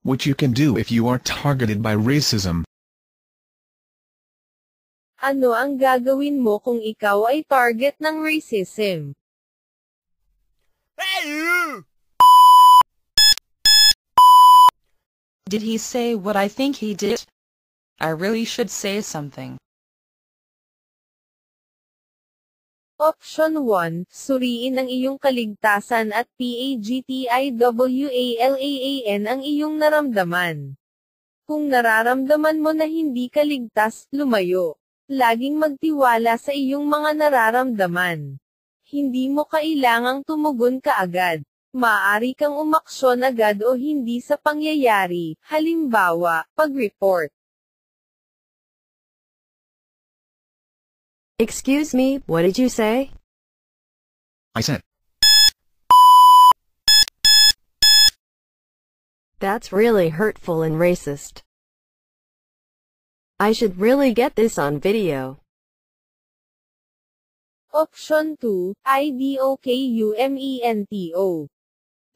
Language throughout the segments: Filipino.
What you can do if you are targeted by racism. Ano ang gagawin mo kung ikaw ay target ng racism? Did he say what I think he did? I really should say something. Option 1, suriin ang iyong kaligtasan at pagtitwalaan ang iyong naramdaman. Kung nararamdaman mo na hindi ka ligtas, lumayo. Laging magtiwala sa iyong mga nararamdaman. Hindi mo kailangang tumugon kaagad. Maaari kang umaksyon agad o hindi sa pangyayari, halimbawa, pag-report. Excuse me, what did you say? I said. That's really hurtful and racist. I should really get this on video. Option 2, IDOKUMENTO.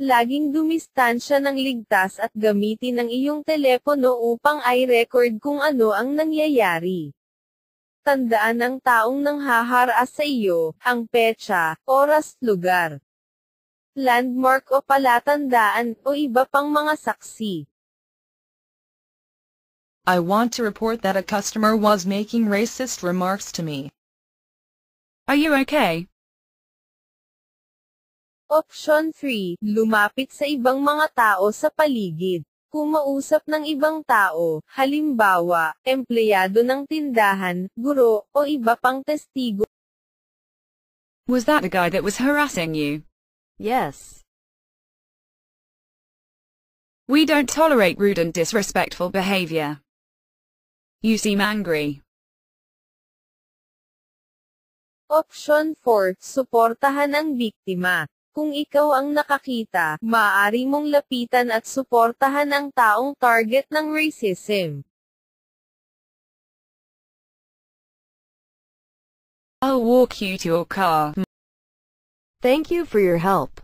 Laging dumistansya ng ligtas at gamitin ang iyong telepono upang i-record kung ano ang nangyayari. Tandaan ang taong nanghaharas sa iyo, ang petsa, oras, lugar, landmark o palatandaan, o iba pang mga saksi. I want to report that a customer was making racist remarks to me. Are you okay? Option 3, lumapit sa ibang mga tao sa paligid. Kumausap ng ibang tao, halimbawa, empleyado ng tindahan, guro, o iba pang testigo. Was that the guy that was harassing you? Yes. We don't tolerate rude and disrespectful behavior. You seem angry. Option 4, suportahan ang biktima. Kung ikaw ang nakakita, maaari mong lapitan at suportahan ang taong target ng racism. I'll walk you to your car. Thank you for your help.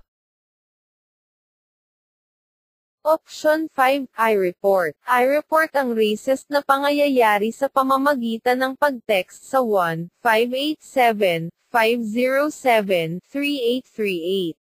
Option 5, I-report. I-report ang racist na pangyayari sa pamamagitan ng pag-text sa 1-587-507-3838.